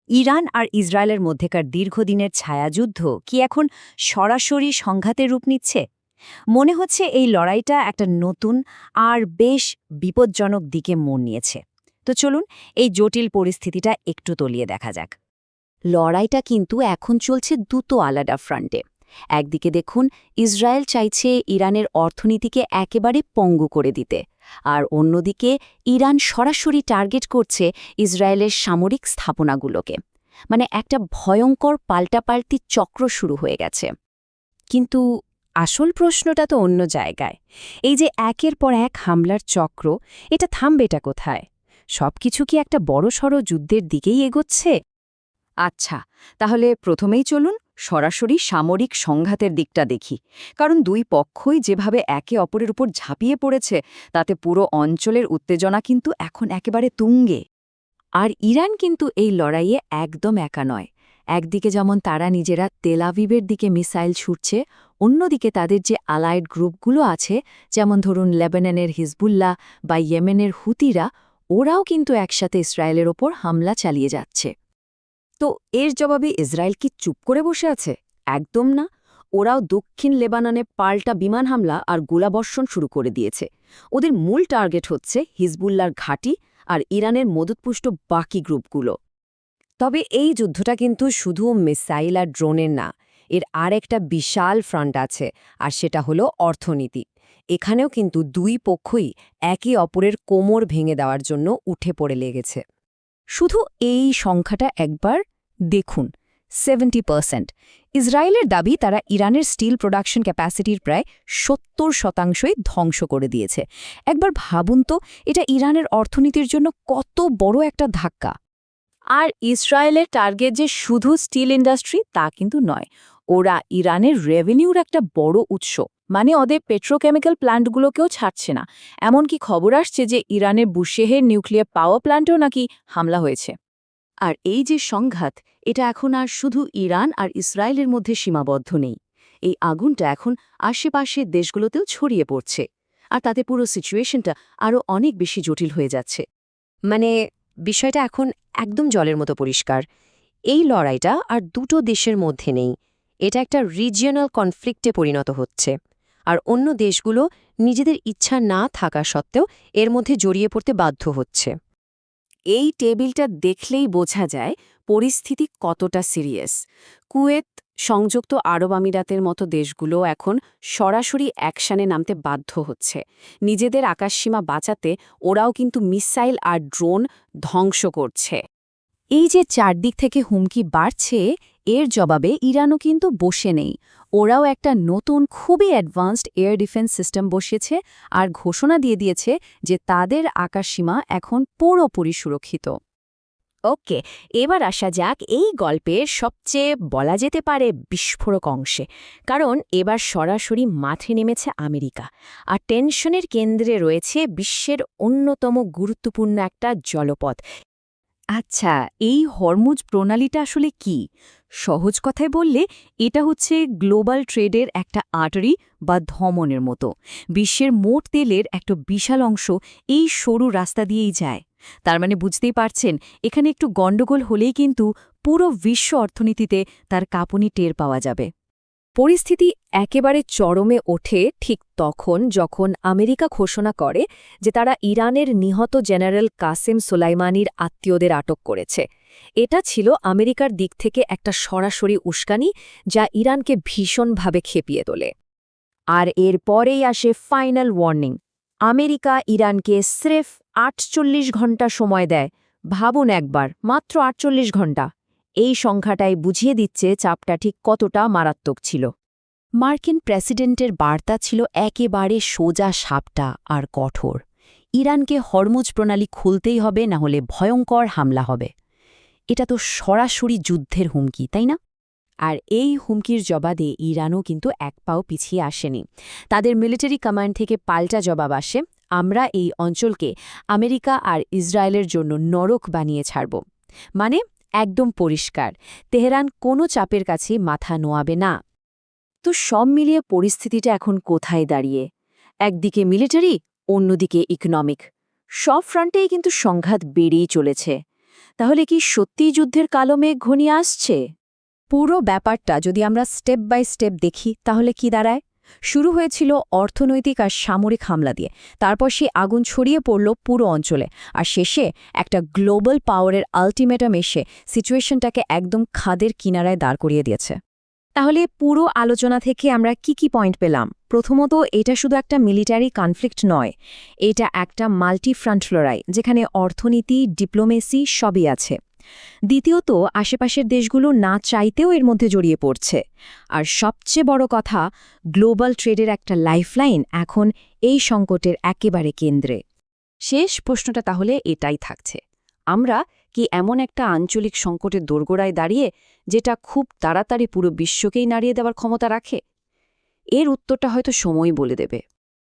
Iran আর ইসরায়েলের মধ্যেকার দীর্ঘদিনের ছায়াযুদ্ধ কি এখন সরাসরি সংঘাতের রূপ নিচ্ছে? মনে হচ্ছে এই লড়াইটা একটা নতুন আর বেশ বিপজ্জনক দিকে মোড় নিয়েছে। তো চলুন এই জটিল পরিস্থিতিটা একটু তলিয়ে দেখা যাক। লড়াইটা কিন্তু এখন চলছে দুটো আলাদা ফ্রন্টে। একদিকে দেখুন, ইসরায়েল চাইছে ইরানের অর্থনীতিকে একেবারে পঙ্গু করে দিতে, আর অন্যদিকে ইরান সরাসরি টার্গেট করছে ইসরায়েলের সামরিক স্থাপনাগুলোকে। মানে একটা ভয়ঙ্কর পাল্টাপাল্টি চক্র শুরু হয়ে গেছে। কিন্তু আসল প্রশ্নটা তো অন্য জায়গায়। এই যে একের পর এক হামলার চক্র, এটা থামবেটা কোথায়? সবকিছু কি একটা বড়সড় যুদ্ধের দিকেই এগোচ্ছে? আচ্ছা, তাহলে প্রথমেই চলুন সরাসরি সামরিক সংঘাতের দিকটা দেখি। কারণ দুই পক্ষই যেভাবে একে অপরের উপর ঝাঁপিয়ে পড়েছে, তাতে পুরো অঞ্চলের উত্তেজনা কিন্তু এখন একেবারে তুঙ্গে। আর ইরান কিন্তু এই লড়াইয়ে একদম একা নয়। একদিকে যেমন তারা নিজেরা তেল আভিভের দিকে মিসাইল ছুটছে, অন্যদিকে তাদের যে আলাইড গ্রুপগুলো আছে, যেমন ধরুন লেবাননের হিজবুল্লাহ বা ইয়েমেনের হুতিরা, ওরাও কিন্তু একসাথে ইসরায়েলের ওপর হামলা চালিয়ে যাচ্ছে। তো এর জবাবে ইসরায়েল কি চুপ করে বসে আছে? একদম না। ওরাও দক্ষিণ লেবাননে পাল্টা বিমান হামলা আর গোলাবর্ষণ শুরু করে দিয়েছে। ওদের মূল টার্গেট হচ্ছে হিজবুল্লার ঘাঁটি আর ইরানের মদতপুষ্ট বাকি গ্রুপগুলো। তবে এই যুদ্ধটা কিন্তু শুধু মিসাইল আর ড্রোনের না, এর আর একটা বিশাল ফ্রন্ট আছে, আর সেটা হলো অর্থনীতি। এখানেও কিন্তু দুই পক্ষই একে অপরের কোমর ভেঙে দেওয়ার জন্য উঠে পড়ে লেগেছে। শুধু এই সংখ্যাটা একবার দেখুন, 70%। ইসরায়েলের দাবি তারা ইরানের স্টিল প্রোডাকশন ক্যাপাসিটির প্রায় 70%ই ধ্বংস করে দিয়েছে। একবার ভাবুন তো, এটা ইরানের অর্থনীতির জন্য কত বড় একটা ধাক্কা। আর ইসরায়েলের টার্গেট যে শুধু স্টিল ইন্ডাস্ট্রি তা কিন্তু নয়, ওরা ইরানের রেভিনিউর একটা বড় উৎস। মানে ওদের পেট্রোকেমিক্যাল প্ল্যান্টগুলোকেও ছাড়ছে না। এমনকি খবর আসছে যে ইরানের বুশেহের নিউক্লিয়ার পাওয়ার প্ল্যান্টেও নাকি হামলা হয়েছে। আর এই যে সংঘাত, এটা এখন আর শুধু ইরান আর ইসরায়েলের মধ্যে সীমাবদ্ধ নেই। এই আগুনটা এখন আশেপাশের দেশগুলোতেও ছড়িয়ে পড়ছে, আর তাতে পুরো সিচুয়েশনটা আরও অনেক বেশি জটিল হয়ে যাচ্ছে। মানে বিষয়টা এখন একদম জলের মতো পরিষ্কার। এই লড়াইটা আর দুটো দেশের মধ্যে নেই, এটা একটা রিজিয়নাল কনফ্লিক্টে পরিণত হচ্ছে। আর অন্য দেশগুলো নিজেদের ইচ্ছা না থাকা সত্ত্বেও এর মধ্যে জড়িয়ে পড়তে বাধ্য হচ্ছে। এই টেবিলটা দেখলেই বোঝা যায় পরিস্থিতি কতটা সিরিয়াস। কুয়েত, সংযুক্ত আরব আমিরাতের মতো দেশগুলো এখন সরাসরি অ্যাকশনে নামতে বাধ্য হচ্ছে। নিজেদের আকাশসীমা বাঁচাতে ওরাও কিন্তু মিসাইল আর ড্রোন ধ্বংস করছে। এই যে চারদিক থেকে হুমকি বাড়ছে, এর জবাবে ইরানও কিন্তু বসে নেই। ওরাও একটা নতুন খুবই অ্যাডভান্সড এয়ার ডিফেন্স সিস্টেম বসিয়েছে আর ঘোষণা দিয়ে দিয়েছে যে তাদের আকাশসীমা এখন পুরোপুরি সুরক্ষিত। ওকে, এবার আসা যাক এই গল্পের সবচেয়ে বলা যেতে পারে বিস্ফোরক অংশে। কারণ এবার সরাসরি মাঠে নেমেছে আমেরিকা, আর টেনশনের কেন্দ্রে রয়েছে বিশ্বের অন্যতম গুরুত্বপূর্ণ একটা জলপথ। আচ্ছা, এই হরমুজ প্রণালীটা আসলে কি? সহজ কথায় বললে এটা হচ্ছে গ্লোবাল ট্রেডের একটা আর্টারি বা ধমনের মতো। বিশ্বের মোট তেলের একটা বিশাল অংশ এই সরু রাস্তা দিয়েই যায়। তার মানে বুঝতেই পারছেন, এখানে একটু গণ্ডগোল হলেই কিন্তু পুরো বিশ্ব অর্থনীতিতে তার কাঁপুনি টের পাওয়া যাবে। পরিস্থিতি একেবারে চরমে ওঠে ঠিক তখন যখন আমেরিকা ঘোষণা করে যে তারা ইরানের নিহত জেনারেল কাসেম সোলাইমানির আত্মীয়দের আটক করেছে। এটা ছিল আমেরিকার দিক থেকে একটা সরাসরি উস্কানি, যা ইরানকে ভীষণভাবে খেপিয়ে তোলে। আর এরপরেই আসে ফাইনাল ওয়ার্নিং। আমেরিকা ইরানকে স্রেফ ৪৮ ঘণ্টা সময় দেয়। ভাবুন একবার, মাত্র ৪৮ ঘণ্টা। এই সংখ্যাটাই বুঝিয়ে দিচ্ছে চাপটা ঠিক কতটা মারাত্মক ছিল। মার্কিন প্রেসিডেন্টের বার্তা ছিল একেবারে সোজা সাপটা আর কঠোর। ইরানকে হরমুজ প্রণালী খুলতেই হবে, না হলে ভয়ঙ্কর হামলা হবে। এটা তো সরাসরি যুদ্ধের হুমকি, তাই না? আর এই হুমকির জবাবে ইরানও কিন্তু এক পাও পিছিয়ে আসেনি। তাদের মিলিটারি কমান্ড থেকে পাল্টা জবাব আসে, আমরা এই অঞ্চলকে আমেরিকা আর ইসরায়েলের জন্য নরক বানিয়ে ছাড়ব। মানে একদম পরিষ্কার, তেহরান কোনো চাপের কাছে মাথা নোয়াবে না। তো সব মিলিয়ে পরিস্থিতিটা এখন কোথায় দাঁড়িয়ে? একদিকে মিলিটারি, অন্যদিকে ইকোনমিক। সব ফ্রন্টেই কিন্তু সংঘাত বেড়েই চলেছে। তাহলে কি সত্যিই যুদ্ধের কালো মেঘ ঘনিয়ে আসছে? পুরো ব্যাপারটা যদি আমরা স্টেপ বাই স্টেপ দেখি তাহলে কি দাঁড়ায়? শুরু হয়েছিল অর্থনৈতিক আর সামরিক হামলা দিয়ে, তারপর সেই আগুন ছড়িয়ে পড়ল পুরো অঞ্চলে, আর শেষে একটা গ্লোবাল পাওয়ারের আল্টিমেটাম এসে সিচুয়েশনটাকে একদম খাদের কিনারায় দাঁড় করিয়ে দিয়েছে। তাহলে পুরো আলোচনা থেকে আমরা কি পয়েন্ট পেলাম? প্রথমত, এটা শুধু একটা মিলিটারি কনফ্লিক্ট নয়, এটা একটা মাল্টি ফ্রন্ট লড়াই, যেখানে অর্থনীতি, ডিপ্লোমেসি সবই আছে। দ্বিতীয়ত, আশেপাশের দেশগুলো না চাইতেও এর মধ্যে জড়িয়ে পড়ছে। আর সবচেয়ে বড় কথা, গ্লোবাল ট্রেডের একটা লাইফলাইন এখন এই সংকটের একেবারে কেন্দ্রে। শেষ প্রশ্নটা তাহলে এটাই থাকছে, আমরা কি এমন একটা আঞ্চলিক সংকটের দোরগোড়ায় দাঁড়িয়ে যেটা খুব তাড়াতাড়ি পুরো বিশ্বকেই নাড়িয়ে দেওয়ার ক্ষমতা রাখে? এর উত্তরটা হয়তো সময় বলে দেবে।